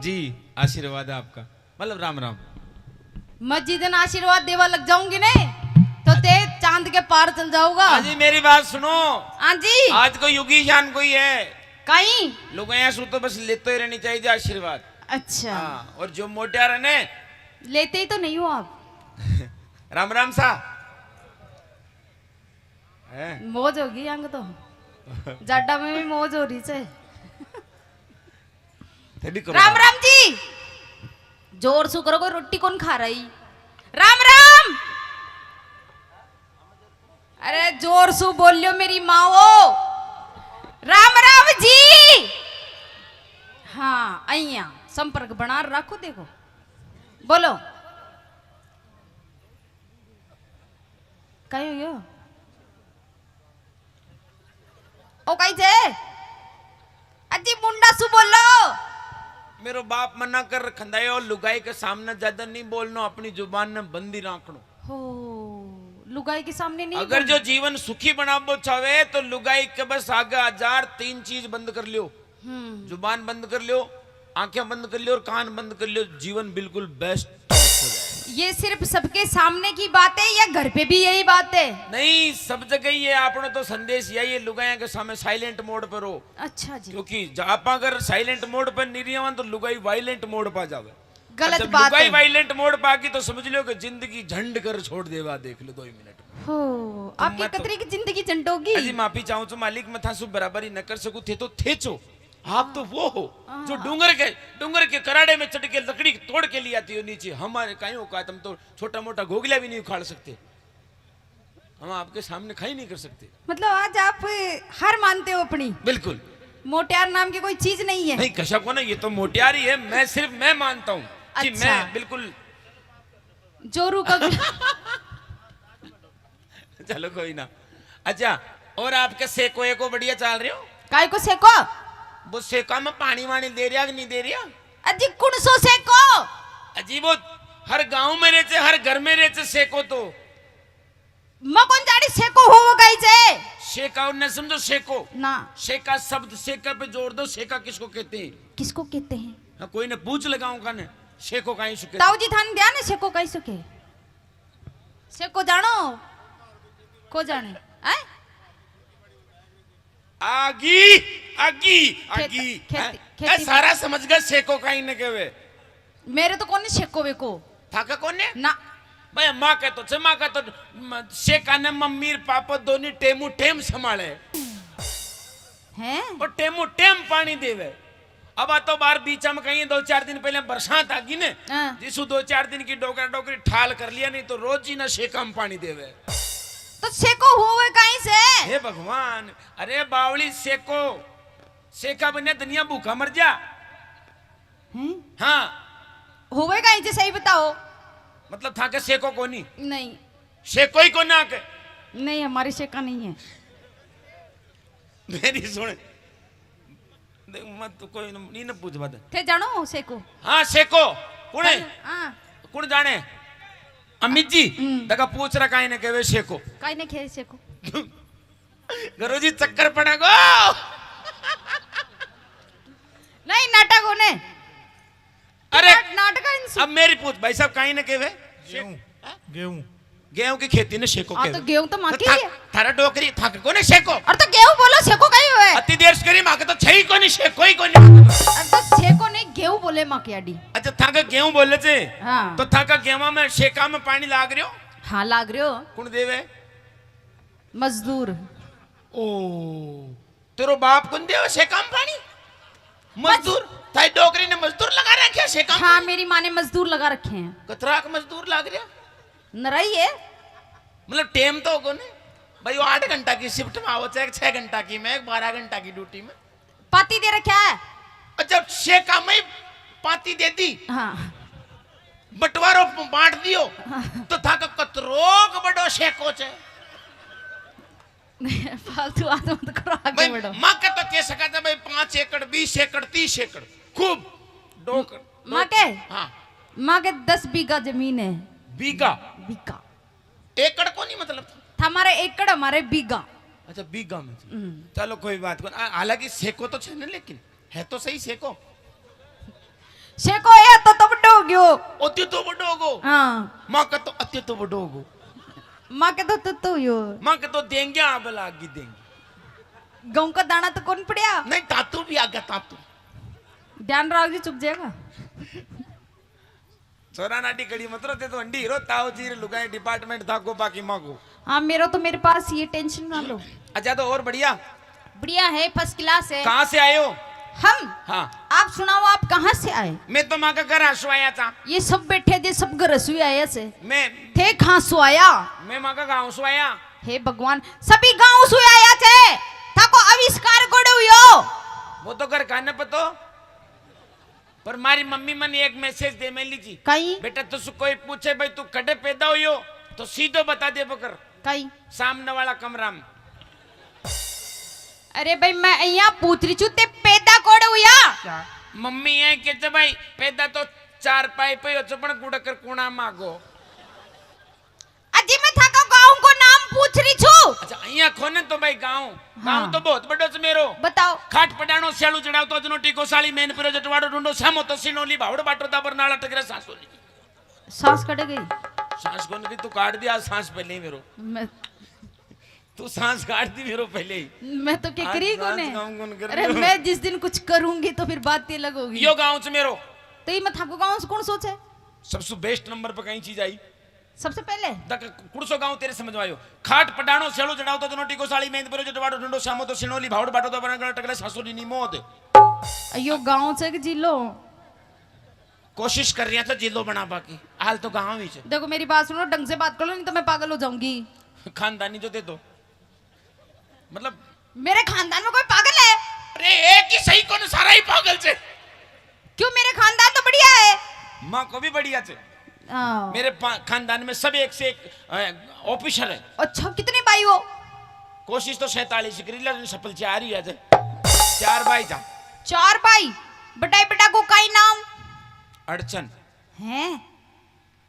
जी आशीर्वाद है आपका, मतलब राम राम। मैं जिस दिन आशीर्वाद देवा लग जाऊंगी ने तो ते चांद के पार चल जाऊंगा। जी मेरी बात सुनो। हाँ जी। आज कोई युगी शान कोई है कहीं लोग ऐसा तो बस लेते ही रहनी चाहिए आशीर्वाद। अच्छा हाँ, और जो मोटियार है ने लेते ही तो नहीं हो आप। राम राम सा है। मौज होगी अंग तो जाडा में भी मौज हो रही है। राम राम जी, जोर से करो, कोई रोटी कौन खा रही। राम राम, अरे जोर से बोलियो मेरी माओ। राम राम जी। हाँ अइया संपर्क बना रखो, देखो बोलो कहीं हो गयो? ओ कहीं थे अजी मुंडा सु बोलो। मेरो बाप मना कर रखंदा है और लुगाई के सामने ज्यादा नहीं बोलना, अपनी जुबान ने बंदी रखनो। हो लुगाई के सामने नहीं अगर जो जीवन सुखी बनाबो चाहे तो लुगाई के बस आगे 1003 चीज बंद कर लियो। जुबान बंद कर लियो, आंखें बंद कर लियो और कान बंद कर लियो, जीवन बिल्कुल बेस्ट हो जाए। ये सिर्फ सबके सामने की बात है या घर पे भी यही बात है? नहीं, सब जगह ये आपने तो संदेश यही लुगाया के सामने साइलेंट मोड पर हो। अच्छा जी। क्योंकि आप अगर साइलेंट मोड पर नहीं रही तो लुगाई वायलेंट मोड पर जावे। गलत जब बात लुगाई है। वायलेंट मोड पर आगी तो समझ लो कि जिंदगी झंड कर छोड़ देवा, देख लो 2 मिनट में। हो आपकी मैं तो- कतरी की जिंदगी झंडोगी। अजी माफी चाहूँ तो मालिक मैं था सु बराबरी न कर सकूं, थे तो थेचो। आप तो वो हो जो डूंगर के कराड़े में चढ़ के लकड़ी तोड़ के ले आती हो नीचे। हमारे कहीं औकात, हम तो छोटा मोटा घोगला भी नहीं उखाड़ सकते, हम आपके सामने खाई नहीं कर सकते। मतलब आज आप हार मानते हो अपनी? बिल्कुल। मोटियार नाम की कोई चीज नहीं है। नहीं कशा को ना, ये तो मोटियारी है। मैं सिर्फ मैं मानता हूँ कि अच्छा। मैं बिल्कुल जोरू का चलो कोई ना। अच्छा, और आपके सेको एको बढ़िया चल रहे हो? काय को सेको? वो सेका में पानी वानी दे रहा कि नहीं दे रहा? अजी कुण सो सेको? अजीब, वो हर गांव में रहते, हर घर में रहते सेको तो। मैं कौन जानी सेको हो गई जे? शेका ने समझो शेको ना। शेका शब्द शेका पे जोड़ दो, शेका किसको कहते हैं? किसको कहते हैं? हाँ, कोई ने पूछ लगाऊं का ने शेको काई सुके। ताऊ जी थान ध्यान है सेको कई सुके? सेको जानो को जाने हैं? आगी आगी आगी खेती- हैं? खेती सारा समझ गए शेको काई ने कहवे। मेरे तो कौन सेको वेको थाका कौन है ना। भाई माँ का तो चमा का तो शेका ने मम्मी पापा दोनों टेमू टेम संभाले हैं? और टेमू टेम पानी देवे। अब आ तो बार बीच में कहीं 2-4 दिन पहले बरसात आ गई ने, हाँ। जिसु 2-4 दिन की डोकरा डोकरी ठाल कर लिया, नहीं तो रोज ही ना शेका में पानी देवे। तो सेको हुए कहीं से? हे भगवान, अरे बावली सेको सेका बने दुनिया भूखा मर जा। हाँ हुए कहीं से सही बताओ। मतलब था के सेको कोनी, नहीं सेको ही कोना के। नहीं हमारी सेका नहीं है। मेरी सुन, देख मत तो कोई नहीं न पूछ बात। थे जानो सेको? हाँ सेको कुणे हाँ कुण जाने। अमित जी दगा पूछ रहा काई ने कहवे सेको। काई ने खे सेको? गुरु जी चक्कर पड़ेगो। नहीं नाटक होने। अरे नाटक इनसे। अब मेरी पूछ भाई साहब काई ने कहवे गेहूं गेहूं की खेती ने शेको हाँ कहवे। तो गेहूं तो माँ की था- है। थारा डोकरी थाक कोने शेको। और तो गेहूं बोलो सेको कहीं हुए? अति देर करी माँ के तो छही कोनी शेको ही कोनी। और तो सेको नहीं गेहूं बोले माँ की आडी। अच्छा थाका गेहूं बोले थे। हाँ तो थाका गेहूं में शेका में पानी लाग रहे हो? हाँ लाग रहे हो। कौन देवे? मजदूर। ओ तेरो बाप कौन देवे शेका में पानी? मजदूर थाई डोकरी ने मजदूर लगा रखे है शेका में? हाँ मेरी माँ ने मजदूर लगा रखे हैं। कतरा का मजदूर लाग रहा? नराई है। मतलब टेम तो होगो ने भाई, वो 8 घंटा की शिफ्ट में आओ चाहे 6 घंटा की में 12 घंटा की ड्यूटी में पाती दे रखा है। अच्छा शेका में पाती दे दी, हाँ बंटवारो बांट दियो तो था का कतरोक बड़ो शेको छे। फालतू आदमी मत करो आगे भाई बढ़ो। माँ के तो कह सका था भाई 5 एकड़ 20 एकड़ 30 एकड़ खूब डोकर। माँ के हाँ माँ के 10 बीघा जमीन है। बीघा बीघा एकड़ को नहीं मतलब था। हमारे एकड़ हमारे बीघा। अच्छा बीघा में चलो कोई बात को। हालांकि सेको तो छे ना, लेकिन है तो सही सेको। शेको ये तो बड्डो हो गयो। अत्य तो बड़ो होगो। हाँ माँ का तो अत्य तो बड़ो होगो। माँ के तो यो माँ के तो देंगे आप लागी देंगे। गेहूं का दाना तो कौन पड़िया। नहीं तातू भी आ गया तातू। ध्यान रखो जी चुप जाएगा। छोरा नाटी कड़ी मत रोते तो अंडी हीरो ताऊ जी लुगाई डिपार्टमेंट था को बाकी मांगो। हाँ मेरा तो मेरे पास ये टेंशन ना लो। अच्छा तो और बढ़िया। बढ़िया है फर्स्ट क्लास है। कहाँ से आए हो? हम हाँ आप सुनाओ आप कहाँ से आए। मैं तो माँ का घर आंसू आया था। ये सब बैठे थे सब घर रसोई आया से मैं थे कहाँ सो आया। मैं माँ का गाँव से आया। हे भगवान सभी गांव सो आया थे थाको आविष्कार कोड़े हुयो। वो तो घर खाने पतो पर मारी मम्मी मन एक मैसेज दे मैं लीजी कहीं बेटा तुझसे कोई पूछे भाई तू कड़े पैदा हुई हो तो सीधो बता दे बकर कहीं। सामने वाला कमरा में। अरे भाई मैं यहाँ पूछ रही छू ते पैदा कोड़े हुया। मम्मी है के भाई पैदा तो 4 पाई पे चपण कुड़ा कर कुणा मागो। अजी मैं थाका गांव को नाम पूछ रही छू। अच्छा અહીંયા खोने तो भाई गांव हाँ। गांव तो बहुत बड़ो छ मेरो। बताओ खाट पडाणो सेलू चढ़ावतो जनो टीको साली मेन पिरो जटवाड़ो ढूंढो सामो तो सिनोली भावड़ बाटो दाबर नाला टकरे सांसोली। सांस कट गई। सांस कौन की तू काट दिया सांस पहले ही मेरो। मैं तू सांस काट दी मेरो पहले ही। मैं तो क्या करी आज कौन है। गाँव कौन कर अरे रही हो? मैं जिस दिन कुछ करूंगी तो फिर बात ये अलग होगी। यो गांव छ मेरो तो ये मैं थाको गांव से कौन सोचे सबसे बेस्ट नंबर पे कहीं चीज आई सबसे पहले। तक कुड़सो गांव तेरे समझ में आयो। खाट पडाणो सेलू चढ़ावतो जनो टीको साली मेन पिरो जटवाड़ो ढूंढो सामो तो सिनोली भावड़ बाटो दाबर नाला टकरे सांसोली नी मौत। अयो गांव से कि जिलो। कोशिश कर रही था जिलो बना बाकी हाल तो गांव ही छ। देखो मेरी बात सुनो ढंग से बात करो नहीं तो मैं पागल हो जाऊंगी। खानदानी जो दे दो मतलब मेरे खानदान में कोई पागल है। अरे एक ही सही कौन सारा ही पागल छे। क्यों मेरे खानदान तो बढ़िया है। माँ को भी बढ़िया छे। हाँ। मेरे खानदान में सब एक से एक ऑफिसर है। अच्छा कितने भाई हो। कोशिश तो 47 करी लेकिन सफल 4 ही है। 4 भाई था। 4 भाई बटाई बेटा को काई नाम अड़चन है।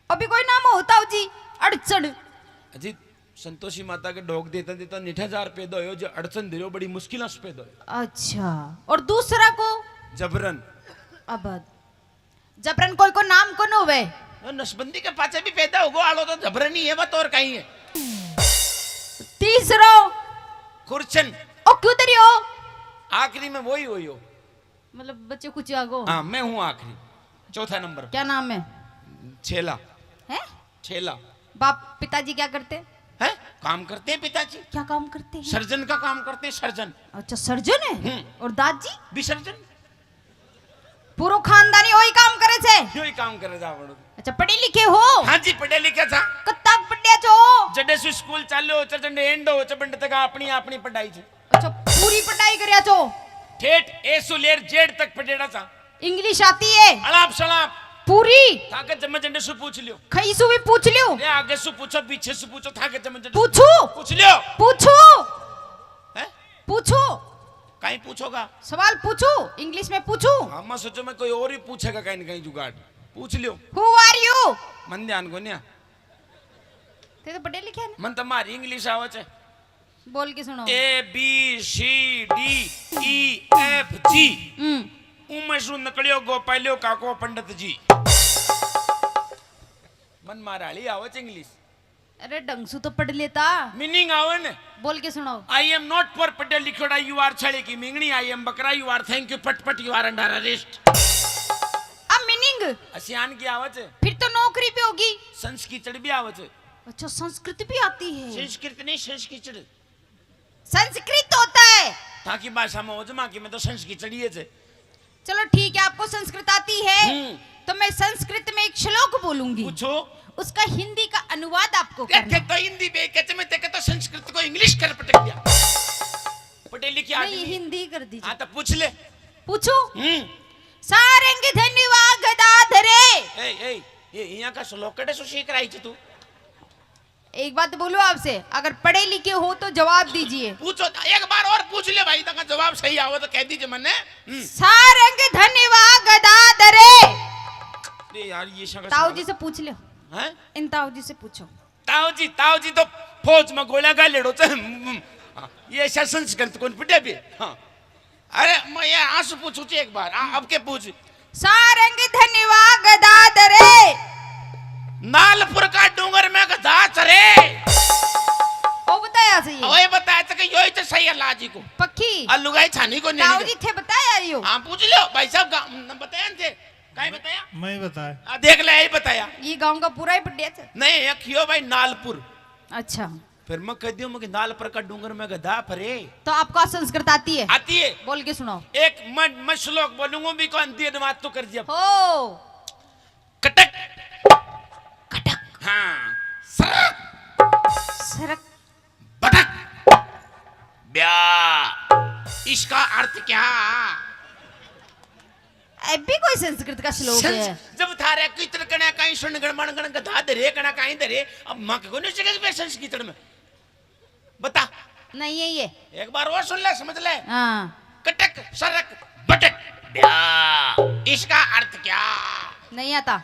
अभी कोई नाम होता हो जी अड़चन। अजी संतोषी माता के ढोक देता देता 9000 पैदा हो जो अड़चन दिलो बड़ी मुश्किल से पैदा हो। अच्छा और दूसरा को जबरन। अब जबरन कोई को नाम को नो वे नसबंदी के पाचे भी पैदा होगो आलो तो जबरन ही है बात और कहीं है। तीसरा कुरचन ओ क्यों तेरी हो आखिरी में वही हुई हो मतलब बच्चे कुछ आगो। हाँ मैं हूँ आखिरी चौथा नंबर क्या नाम है। छेला। है छेला बाप पिताजी क्या करते है काम करते हैं पिताजी। क्या काम करते हैं। सर्जन का काम करते हैं सर्जन। अच्छा सर्जन है। और दादी विसर्जन पूरो खानदानी वही काम करे छे। यो ही काम करे जावड़ो। अच्छा पढ़े लिखे हो। हाँ जी पढ़े लिखे था। कत्ताक पढ़िया छो। जडे से स्कूल चालो चंडे एंड हो चबंड तक अपनी अपनी पढ़ाई थी। अच्छा पूरी पढ़ाई करिया छो। ठेठ ए से लेर जेड तक पढ़ेड़ा था। इंग्लिश आती है अलाप सलाप पूरी। थाके जम जंडे से पूछ लियो। खई सु भी पूछ लियो। ये आगे से पूछो पीछे से पूछो थाके जम जंडे पूछू पूछ लियो। पूछू हैं पूछू कहीं पूछोगा सवाल पूछू इंग्लिश में पूछू। हम सोचो मैं कोई और ही पूछेगा कहीं न कहीं जुगाड़ पूछ लियो। हु आर यू मन ध्यान को न्या ते तो पढ़े लिखे है ना। मन तुम्हारी इंग्लिश आवे छे। बोल के सुनो। A B C D E F G उमें शू नकलियो गोपालियो काको पंडित जी। मन माराली आवे छे इंग्लिश। अरे ढंग से तो पढ़ लेता। मीनिंग आवे ने। बोल के सुनो। आई एम नॉट फॉर पढ़े लिखोड़ा यू आर छड़े की मिंगनी आई एम बकरा यू आर थैंक यू पट पट यू आर अंडर अरेस्ट। अब मीनिंग असियान की आवे छे। फिर तो नौकरी पे होगी। संस्कृत भी आवे छे। अच्छा संस्कृत भी आती है। संस्कृत नहीं संस्कृत संस्कृत होता है ताकि भाषा में ओजमा की मैं तो संस्कृत चढ़िए छे। चलो ठीक है आपको संस्कृत आती है तो मैं संस्कृत में एक श्लोक बोलूंगी। पूछो। उसका हिंदी का अनुवाद आपको क्या करना। तो हिंदी पे कहते में ते तो संस्कृत को इंग्लिश कर पटक दिया। पढ़े लिखे नहीं आदमी हिंदी कर दीजिए। हाँ तो पूछ ले। पूछो। सारंग धन्यवाद गदाधरे। ए ये यहाँ का श्लोक कड़े सो सीख रही थी तू। एक बात बोलो आपसे अगर पढ़े लिखे हो तो जवाब दीजिए। पूछो एक बार और पूछ ले भाई तक जवाब सही आओ तो कह दीजिए मैंने। सारंग धन्यवाद गदाधरे। अरे यार ये शंकर ताऊ जी से पूछ लो। हैं इन ताऊ जी से पूछो। ताऊ जी तो फौज में गोला गा लेड़ो ये ऐसा संस्कृत कौन पढ़े भी। हाँ अरे मैं ये आंसू पूछू एक बार अब के पूछ। सारंग धनवा गदाधरे नालपुर का डूंगर में गधा चरे। ओ बताया सही है। ओए बताया था कि योही तो सही अल्लाह जी को पक्की लुगाई छानी को ताऊ नहीं जी थे बताया यो। हाँ पूछ लो भाई साहब बताया थे काहे बताया मैं ही बताया। देख ले यही बताया ये गांव का पूरा ही पढ़िया था। नहीं अखियो भाई नालपुर अच्छा फिर मैं कह दियो मुझे नालपुर का डूंगर में गधा फरे तो आपको संस्कृत आती है? आती है बोल के सुनाओ। एक मैं श्लोक बोलूंगा भी को अंतिम अनुवाद तो कर दिया हो कटक कटक हाँ सरक सरक बटक ब्या इसका अर्थ क्या अभी कोई संस्कृत का श्लोक है? जब थारे कीर्तन कने कहीं सुन गण गधा धरे कना कहीं धरे अब मां को नहीं सके संस्कृत में बता नहीं है ये। एक बार और सुन ले समझ ले हाँ कटक सरक बटक ब्या इसका अर्थ क्या नहीं आता।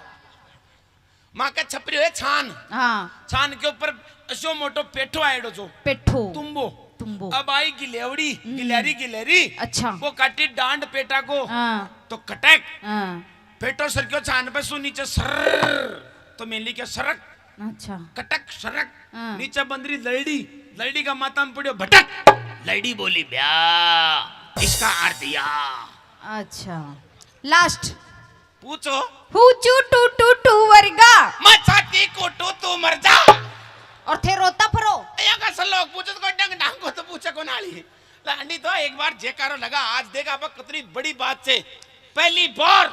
मां का छपरी है छान हाँ छान के ऊपर असो मोटो पेठो आएडो जो पेठो तुम्बो तुम्बो अब आई गिलेवड़ी गिलहरी गिलहरी अच्छा वो काटी डांड पेटा को हाँ तो कटक हाँ पेटो सर क्यों छान पे सु नीचे सर तो मेली के सरक अच्छा कटक सरक हाँ। नीचे बंदरी लड़ी लड़ी का माथा में पड़ियो भटक लड़ी बोली ब्या इसका अर्थ या अच्छा लास्ट पूछो हुचू टू टू टू वर्गा मैं छाती को तू मर जा और थे रोता फरो या का सब लोग पूछो को डंग डांग को तो पूछे को नाली लांडी तो एक बार जेकारो लगा आज देखा अब कितनी बड़ी बात से पहली बार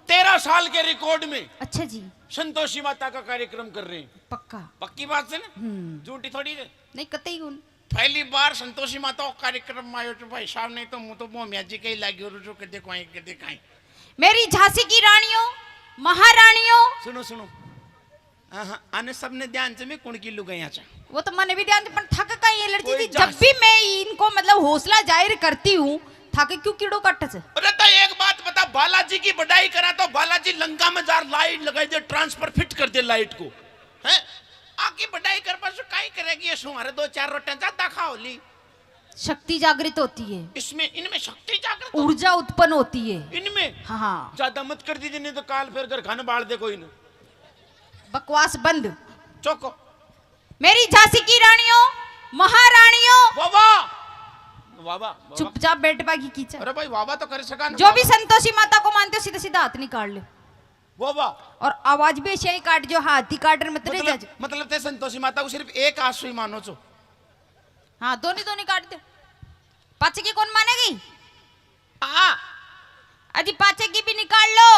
13 साल के रिकॉर्ड में अच्छा जी संतोषी माता का कार्यक्रम कर रहे हैं पक्का पक्की बात है ना झूठी थोड़ी है नहीं कतई गुण पहली बार संतोषी माता का कार्यक्रम में आयो तो भाई साहब नहीं तो मुंह तो मोमिया जी के ही लागियो रुजो के देखो आई के दिखाई मेरी झांसी की रानियों महारानियों सुनो सुनो आने सबने ध्यान से मैं कुण की लुगाई आचा वो तो मैंने भी ध्यान से, पर थक का ये लड़की कोई थी जब भी मैं इनको मतलब हौसला जाहिर करती हूँ थाके क्यों कीड़ो काट से। अरे तो एक बात बता बालाजी की बढ़ाई करा तो बालाजी लंका में जार लाइट लगाई दे ट्रांसफर फिट कर दे लाइट को हैं आकी बढ़ाई कर पास काई करेगी ये सुमारे 2-4 रोटियां ज्यादा खाओ ली शक्ति जागृत होती है इसमें इनमें शक्ति जागृत ऊर्जा उत्पन्न होती है इनमें हाँ ज्यादा मत कर दीजिए नहीं तो काल फिर घर खाने बाढ़ दे कोई ना बकवास बंद। चौको मेरी झांसी की रानियों महारानियों वाह वाह चुपचाप बैठ बागी कीचा। अरे भाई वाह तो कर सका जो भी संतोषी माता को मानते हो सीधा सीधा हाथ निकाल ले वाह और आवाज भी ऐसे ही काट जो हाथ ही काट रहे मत रह जा। मतलब ते संतोषी माता को सिर्फ एक आंसू ही मानो छो हाँ दोनों दोनों काट दे पाचे की कौन मानेगी हाँ अजी पाचे की भी निकाल लो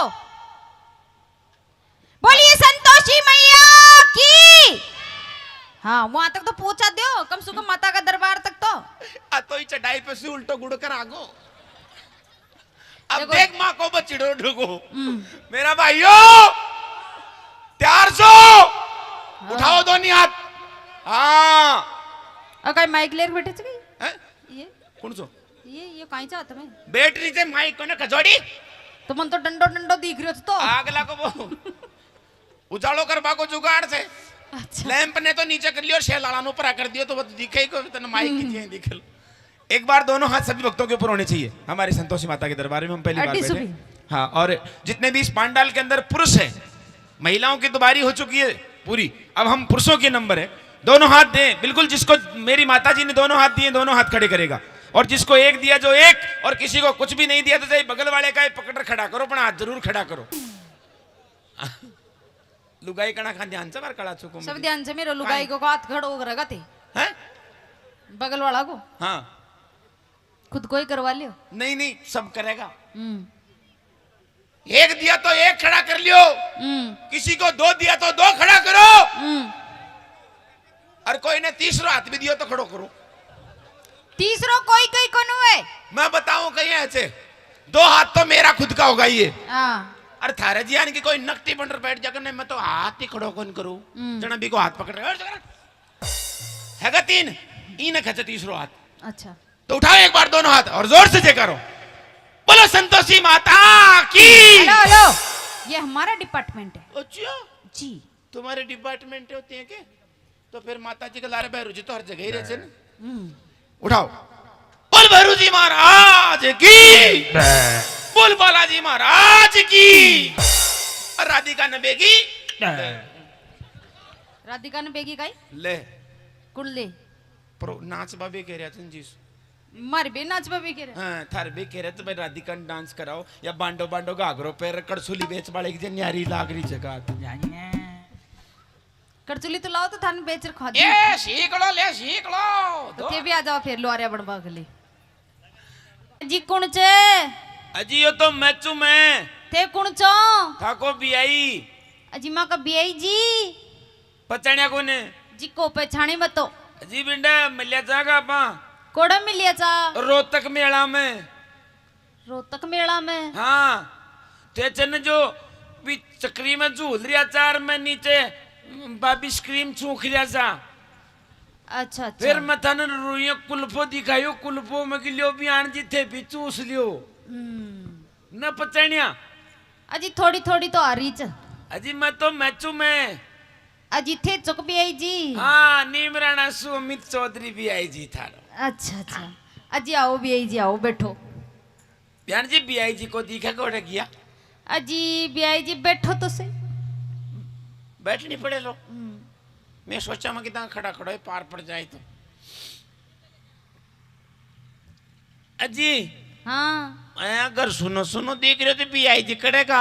बोलिए संतोषी मैया की। हाँ वहां तक तो पहुंचा दो कम से कम माता का दरबार तक तो तो ही चढ़ाई पे से उल्टो गुड़ कर आगो अब देख माँ को बचिड़ो ढुगो मेरा भाइयों तैयार सो उठाओ दोनों हाथ हाँ अगर माइक लेर बैठे थे हैं? ये कौन सो ये कहीं चाहते मैं बैटरी से माइक को ना खजोड़ी तो मन तो डंडो डंडो दिख रहे तो आगला को वो उजालो कर बाको जुगाड़ से अच्छा लैंप ने तो नीचे कर लिया और शेल लालानो पर कर दिया तो वो दिखे ही को तो माइक की दिख लो एक बार दोनों हाथ सभी भक्तों के ऊपर होने चाहिए हमारी संतोषी माता के दरबार में हम पहली बार बैठे हाँ और जितने भी इस पांडाल के अंदर पुरुष हैं महिलाओं की तो बारी हो चुकी है पूरी अब हम पुरुषों के नंबर है दोनों हाथ दें बिल्कुल जिसको मेरी माता जी ने दोनों हाथ दिए दोनों हाथ खड़े करेगा और जिसको एक दिया जो एक और किसी को कुछ भी नहीं दिया तो चाहे बगल वाले का पकड़ खड़ा करो अपना हाथ जरूर खड़ा करो लुगाई कणा खा ध्यान से बार कड़ा चुको सब ध्यान से मेरे लुगाई को हाथ खड़ो रगा थे हैं बगल वाला को हाँ खुद को ही करवा लियो नहीं नहीं सब करेगा एक दिया तो एक खड़ा कर लियो किसी को 2 दिया तो 2 खड़ा करो और कोई ने तीसरा हाथ भी दिया तो खड़ो करो तीसरो कोई कोई कौन है मैं बताऊं कहीं ऐसे 2 हाथ तो मेरा खुद का होगा ये हाँ अरे थारे जी यानी कि कोई नकटी बंडर बैठ जाकर नहीं मैं तो हाथ ही खड़ो कौन करूं जना भी को हाथ पकड़ रहे हैगा 3 इन खचे तीसरो हाथ अच्छा तो उठाओ एक बार दोनों हाथ और जोर से जयकारो बोलो संतोषी माता की हेलो हेलो ये हमारा डिपार्टमेंट है अच्छा जी तुम्हारे डिपार्टमेंट होते हैं क्या तो फिर माता जी के लारे भैरू जी तो हर जगह ही रहते ना उठाओ बोल भैरू जी महाराज की बोल बालाजी महाराज की। और राधिका ने बेगी राधिका ने बेगी काय ले कुडले प्रो नाच बाबे कह रहा था जी। मार बे नाच बाबे के रे हाँ थार बे कह रहे तो भाई राधिका ने डांस कराओ या बांडो बांडो घाघरो पैर कड़सुली बेच बाड़े की न्यारी लाग रही जगह। कड़चुली तो लाओ तो थान बेचर खा दी ए सीख लो ले सीख लो तो ते भी आ जाओ फिर लोरिया बनवा के ले जी कौन चे अजी यो तो मैचू मैं थे कौन चो थाको बियाई अजी मां का बियाई जी पचाणिया कोने जी को पहचाने मत तो अजी बिंडा मिलिया जागा अपा कोड़ा मिलिया चा रोहतक मेला में। रोहतक मेला में हाँ ते चन जो भी चक्री में झूल रिया चार में नीचे बाबी स्क्रीम चूख रिया सा। अच्छा अच्छा फिर मैं तन रुइयो कुल्फो दिखायो कुल्फो में गिलियो भी आन जी थे भी चूस लियो न पचाणिया अजी थोड़ी थोड़ी तो आ रही च अजी मैं तो मैचू में अजी थे चुक भी आई जी हाँ नीम राणा सुमित चौधरी भी आई जी थारो। अच्छा अच्छा अजी आओ भी आई जी आओ बैठो बयान जी भी आई जी को दिखा कोड़े किया अजी भी आई जी बैठो तो से बैठनी पड़े लो। मैं सोचा मैं कितना खड़ा खड़ा पार पड़ जाए तो अजी हाँ अगर सुनो सुनो देख रहे हो तो भी आई जी करेगा।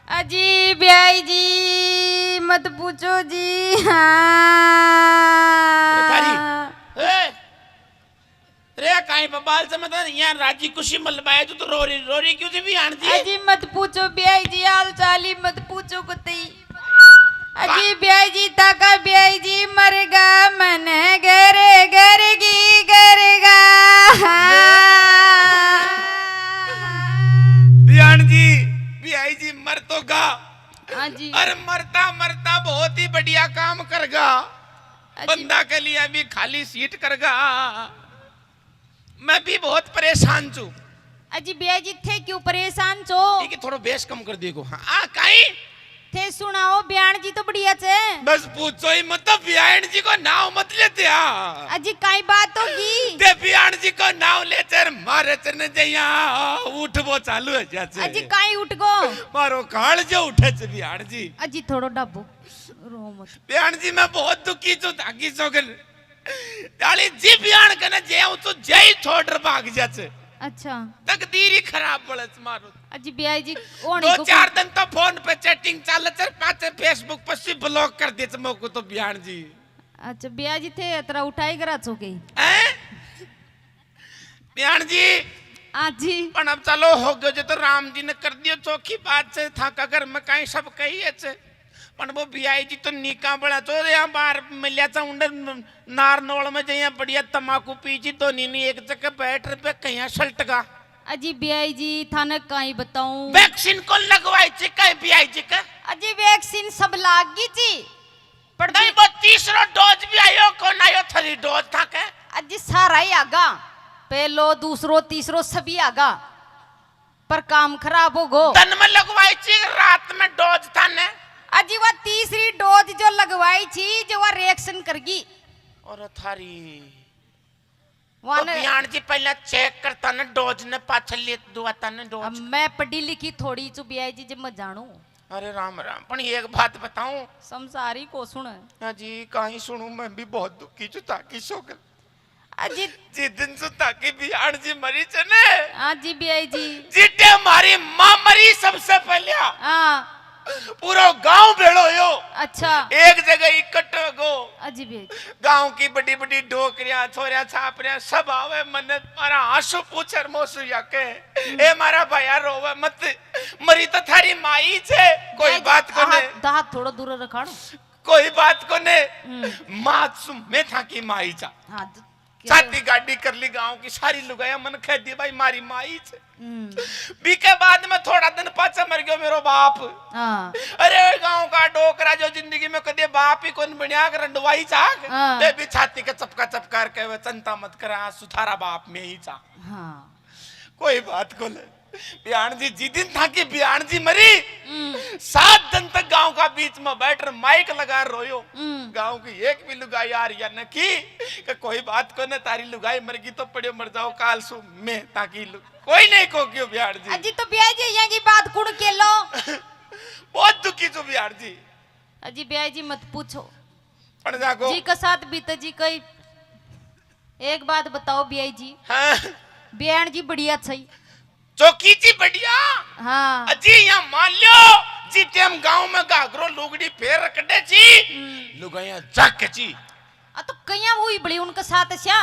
अजी ब्याई जी मत पूछो जी हाँ रे काई बबाल से मतलब यहाँ राजी खुशी मलबाए तो रोरी रोरी क्यों थी भी आन जी। अजी मत पूछो ब्याई जी हाल चाली मत पूछो कुत्ती अजी ब्याई जी ताका ब्याई जी मरेगा मन गरे गरगी गरेगा बियान जी बियाई जी मर तो गा हाँ जी अरे मरता मरता बहुत ही बढ़िया काम करगा बंदा के लिए अभी खाली सीट करगा। मैं भी बहुत परेशान छू। अजी ब्याई जी थे क्यों परेशान छो ठीक है थोड़ा बेस कम कर देखो। हाँ काई थे सुनाओ ब्याण जी तो बढ़िया छे बस पूछो ही मत बियान जी को नाव मत लेते अजी काई बात होगी ते बियान जी को नाव ले चर मारे चरने जइया उठ वो चालू है जाचे अजी काई उठ गो मारो काल जो उठे छ बियान जी अजी थोड़ो डाबो रो मत बियान जी मैं बहुत दुखी छु ताकि सोगन डाली जी बियान कने जेऊ तो जई छोड़ भाग जाचे। अच्छा तकदीर ही खराब पड़े मारो अजी बियाई जी दो चार दिन तो फोन पे चैटिंग चाल चर पाचे फेसबुक पर से ब्लॉक कर दे मको तो बियान जी। अच्छा बियाई जी थे तेरा उठाई करा छो के बियान जी हाँ जी पण अब चलो हो गयो जो तो राम जी ने कर दियो चौकी बात से था अगर मैं कहीं सब कही है पण वो बियाई जी तो निका बड़ा तो यहाँ बाहर मिलिया था उन्हें नार नोल में जहाँ बढ़िया तमाकू पीजी तो नहीं एक जगह बैठ पे कहीं सल्ट का अजी बियाई जी थाने कहीं बताऊं वैक्सीन को लगवाई थी कहीं बियाई जी का अजी वैक्सीन सब लाग गई थी पर नहीं वो तीसरा डोज भी आयो कौन आयो थरी डोज था के अजी सारा ही आगा पहलो दूसरो तीसरो सभी आगा पर काम खराब हो गो दिन में लगवाई थी रात में डोज था ने अजी वो तीसरी डोज जो लगवाई थी जो वो रिएक्शन करगी और थारी तो बियान जी पहले चेक करता ने डोज ने पाछल ले दुआता ने डोज। अब मैं पढ़ी लिखी थोड़ी चु बियाई जी जब मैं जानू अरे राम राम पण एक बात बताऊं संसारी को सुन जी कहीं सुनू मैं भी बहुत दुखी छु ताकि सोगल अजी जी दिन से ताकि बियान जी मरी चने हाँ जी बियाई जी जिटे हमारी मां मरी सबसे पहले हाँ पूरा गांव भेड़ो यो अच्छा एक जगह इकट्ठो गो अजी बियाई गांव की बड़ी बड़ी डोकरियां छोरिया छापरिया सब आवे मने मारा आंसू पूछर मोसू या के ए मारा भैया रोवे मत मरी तो थारी माई छे कोई बात को ने दांत थोड़ा दूर रखाणो कोई बात को ने मासूम मैं था की माई चा हाँ छाती गाड़ी कर ली गांव की सारी लुगाया मन कह दी भाई मारी माई छे बी के बाद में थोड़ा दिन पाछा मर गयो मेरो बाप। हाँ अरे गांव का डोकरा जो जिंदगी में कदे बाप ही कोन बनिया कर रंडवाई चाक ते भी छाती के चपका चपकार के वे चिंता मत करा सुथारा बाप में ही चा। हाँ कोई बात को ले बियान जी जिदिन था कि बियान जी मरी 7 दिन तक गांव का बीच में बैठ कर माइक लगा रोयो। गांव की एक भी लुगाई आ रही न की कोई बात को न तारी लुगाई मर गई तो पड़े मर जाओ काल सु मैं ताकि कोई नहीं को क्यों बिहार जी। अजी तो बिहार जी यहाँ की बात कुड़ के लो। बहुत दुखी छो बिहार जी। अजी बिहार जी मत पूछो पड़ जाको जी का साथ बीत जी कई। एक बात बताओ बिहार जी। हाँ बिहार जी बढ़िया सही चौकी जी बढ़िया। हाँ अजी यहाँ मान लो जी टेम गांव में गागरो लुगड़ी फेर रखडे जी लुगाइया जाके जी। आ तो कहीं हुई बड़ी उनके साथ श्या।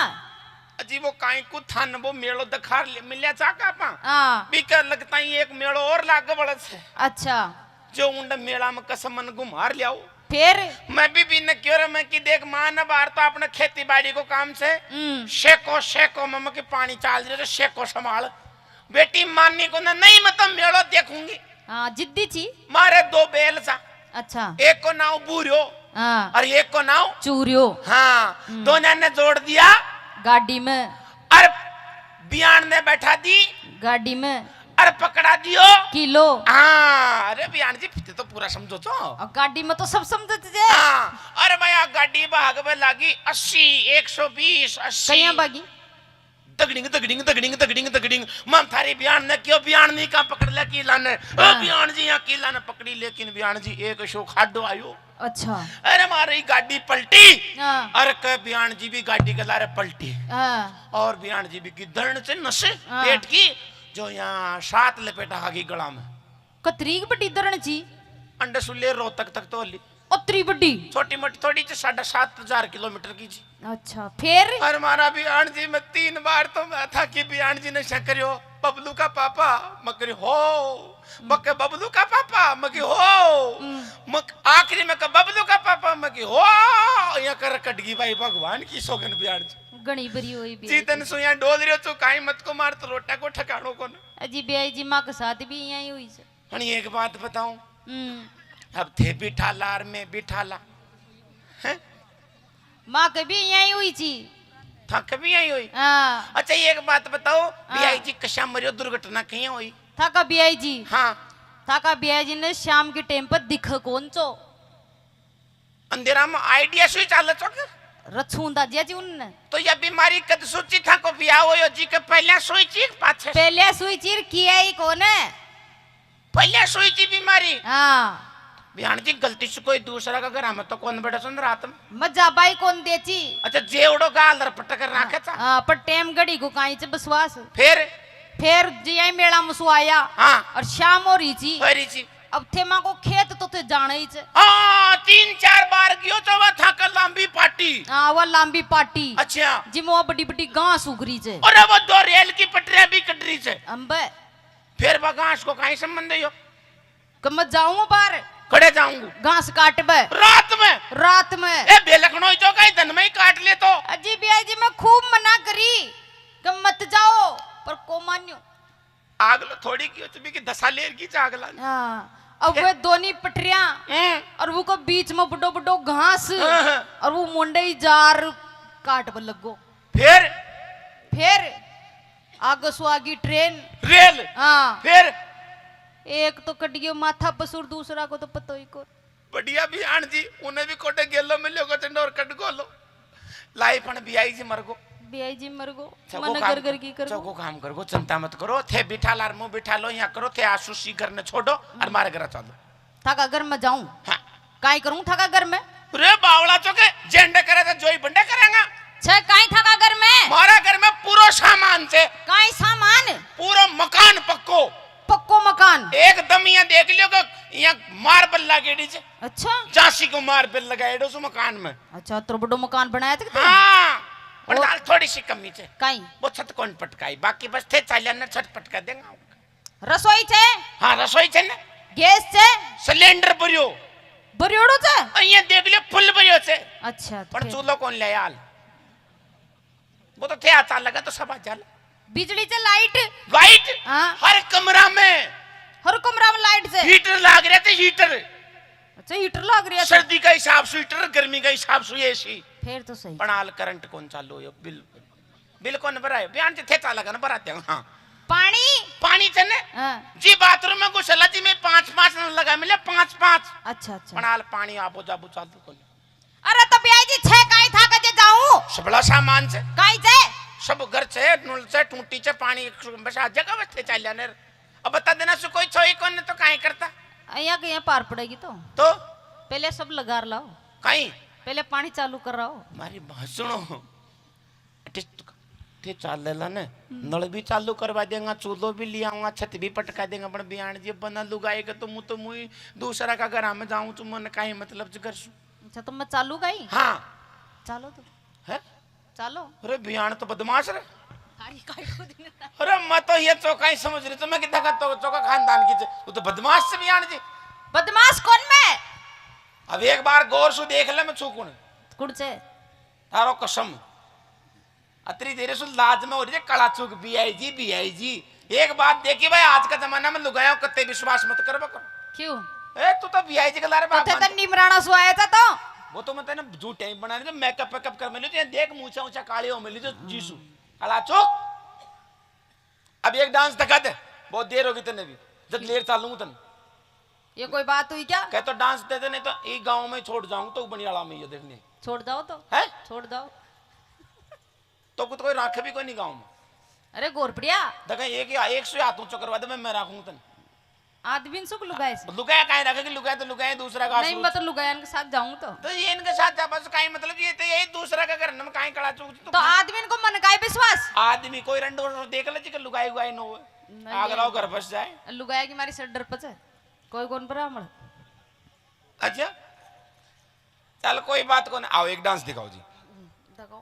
अजी वो काई को थान वो मेलो दखार मिल्या चाका पा। हाँ बीकर लगता ही एक मेलो और लाग बड़त से। अच्छा जो उंड मेला में कसमन घुमार लियाओ। फिर मैं भी न क्यों रे मैं की देख मां न बाहर तो अपने खेती बाड़ी को काम से शेको शेको मम्मा के पानी चाल रहे तो शेको संभाल बेटी माननी को नहीं मतलब मेलो देखूंगी। हाँ जिद्दी थी मारे 2 बैल सा। अच्छा एक को नाव बूरियो हाँ और एक को नाव चूरियो। हाँ दोनों ने जोड़ दिया गाड़ी में और बियान ने बैठा दी गाड़ी में और पकड़ा दियो किलो। हाँ अरे बियान जी तो पूरा समझो तो और गाड़ी में तो सब समझते थे। हाँ अरे भैया गाड़ी भाग में लागी 80 120 80 कहीं बागी दगडिंग दगडिंग दगडिंग दगडिंग दगडिंग मम थारी बियान ने क्यों बियान नहीं का पकड़ ले किला ने ओ बियान जी यहाँ किला ने पकड़ी लेकिन बियान जी एक शो खाडो आयो। अच्छा अरे हमारी गाड़ी पलटी। हाँ अरे के बियान जी भी गाड़ी के लारे पलटी हाँ और बियान जी भी गिदड़ से नसे हाँ। पेट की जो यहाँ 7 लपेटा हागी गला में कतरीक बड़ी दरण जी अंडे सुले रोहतक तक तो अली उतरी बड़ी छोटी मोटी थोड़ी 7,500 किलोमीटर की जी। अच्छा फिर और हमारा बियान जी में 3 बार तो मैं था कि बियान जी ने शक्रियो बबलू का पापा मकरी हो मके बबलू का पापा मकी हो मक आखिरी में का बबलू का पापा मकी हो यहाँ कर कटगी भाई भगवान की सोगन बियान जी गणी बरी हुई भी जीतन सो यहाँ डोल रियो तो काई मत को मार तो रोटा को ठकानो को न। अजी बिहाई जी माँ के साथ भी यही हुई से। हनी एक बात बताऊं अब थे बिठाला और मैं बिठाला हैं माँ के भी यही हुई थी। था कभी आई हुई। हाँ अच्छा एक बात बताओ बियाई जी कशा मरियो दुर्घटना कहीं हुई। था का बिहाई जी हाँ था का बिहाई जी ने शाम के टाइम पर दिख कौन चो अंधेरा में आइडिया सुई चाल चौक रछूंदा जिया जी उनने तो यह बीमारी कद सोची था को बिया हो जी के पहले सोई चीज पाछे पहले सुई चीर किया ही कौन है पहले सोई चीज बीमारी। हाँ बिहान जी गलती से कोई दूसरा का घर हमें तो कौन बैठा सुन रात में मजा बाई कौन देची। अच्छा जेवड़ो गाल दर पटक कर रखे था। हाँ पर टेम घड़ी को काई चे बसवास फिर जी आई मेला मुसु आया हाँ और शाम हो रही थी होरी जी अब थे माँ को खेत तो थे जाना ही चे। हाँ 3-4 बार गयो तो वह था का लंबी पार्टी। हाँ वो लंबी पार्टी अच्छा जी वो बड़ी बड़ी घास उगरी चे और वो 2 रेल की पटरियां भी कट रही चे। अम्बे फिर वह घास को कहीं संबंध हो कब मैं जाऊँ बाहर खड़े जाऊंगा घास काट बे रात में ए बेलखनो जो कहीं धन में ही काट ले तो। अजी बिया जी मैं खूब मना करी कि मत जाओ पर को मान्यो आगलो थोड़ी की होती कि 10 लेर की जागला। हाँ अब वे दोनी पटरियां और वो को बीच में बुड्डो बुड्डो घास और वो मुंडे ही जार काट पर लगो। फिर आगे सो आगी ट्रेन रेल। हाँ फिर एक तो कट गयो माथा पसूर दूसरा को तो पता ही को बढ़िया भी आन जी उन्हें भी कोटे गेलो मिलो को चंडोर कट गोलो लाइफ अन बियाई जी मरगो बियाई जी मरगो मन घर घर की करो चौको काम करो चिंता मत करो थे बिठा लार मुंह बिठा लो यहाँ करो थे आसुसी घर ने छोड़ो और मारे घर चलो। थाका घर में जाऊं हाँ काई करूं थाका घर में रे बावला चौके जेंडे करे तो जोई बंडे करेंगा छे काई थाका घर में मारा घर में पूरा सामान से काई सामान पूरा मकान पक्को मकान एकदम यहाँ देख लियो कि यहाँ मार्बल लगेड़ी छे। अच्छा झांसी को मार्बल लगाएड़ो सो मकान में। अच्छा तो बड़ो मकान बनाया था हाँ पर दाल थोड़ी सी कमी छे काई वो छत कौन पटकाई बाकी बस थे चालिया ने छत पटका देंगे। रसोई छे हाँ रसोई छे ने गैस छे सिलेंडर भरियो भरियोड़ो छे અહીંયા देख लियो फुल भरियो छे। अच्छा पर चूल्हो कौन ले आल वो तो थे आता लगा तो सब आ जाल। बिजली से लाइट हाँ हर कमरा में लाइट से हीटर लाग रहे थे हीटर। अच्छा हीटर लग रहा है सर्दी का हिसाब से हीटर गर्मी का हिसाब से एसी फिर तो सही पणाल करंट कौन चालू है बिल कौन भराए बयान थे चा लगा ना भराते हैं। हाँ पानी थे ने हाँ। जी बाथरूम में घुसला जी में 5 न लगा मिले 5 अच्छा अच्छा बनाल पानी आपो जाबू चालू कर अरे तो बियाई जी 6 काई था कजे जाऊं सबला सामान से काई से सब घर से नल से टूटी से पानी बस आ जगह बस चल जाने अब बता देना सु कोई छोई कौन तो काहे करता यहाँ के यहाँ पार पड़ेगी तो पहले सब लगा लाओ कहीं पहले पानी चालू कर रहा हो मारी बात सुनो थे चाल लेला ने नल भी चालू करवा देगा चूल्हो भी ले आऊंगा छत भी पटका देगा पर बियान जी बना लुगाएगा तो मुई दूसरा का घर में जाऊं तो मन काहे मतलब कर सु अच्छा तो मैं चालू गई हाँ चालो तो है चालो अरे बियान तो बदमाश रे अरे काई को दिन अरे मैं तो ये चौका ही समझ रही तो मैं कितना का तो चौका खानदान की वो तो बदमाश से बियान जी बदमाश कौन मैं अब एक बार गौर से देख ले मैं छूकूं कुड़ से तारो कसम अतरी देर से लाज में हो रही है कला चूक बीआईजी एक बात देखी भाई आज का जमाना में लुगाया कत्ते विश्वास मत कर बको क्यों ए तू तो बीआईजी के लारे बात तो निमराना सो आया था तो वो तो मतलब ना झूठे बनाने जो मेकअप पैकअप कर मिली तो देख ऊंचा ऊंचा काली हो मिली जो जीसू कला चूक अब एक डांस दिखा दे बहुत देर होगी तने भी जब लेर चालूंगा तने ये कोई बात हुई क्या कह तो डांस दे दे नहीं तो एक गांव में छोड़ जाऊं तो बनियाला में ये देखने छोड़ दो तो है छोड़ दो तो कुछ कोई राखे भी कोई नहीं गांव में अरे गोरपड़िया देखा एक से हाथ ऊंचा करवा दे मैं राखूंगा तने आदमी सुख लुगाए से लुगाया काहे रखेगी लुगाया तो लुगाया दूसरा का नहीं मैं तो लुगायन के साथ जाऊं तो ये इनके साथ जा बस काहे मतलब ये तो यही दूसरा का करना में काहे कड़ा चूक तो आदमी को मन का विश्वास आदमी कोई रंडो देख ले कि लुगाई गुगाई न हो आग लाओ घर फंस जाए लुगाया की मारी सर डर पचे कोई कौन ब्राह्मण अच्छा चल कोई बात को ना आओ एक डांस दिखाओ जी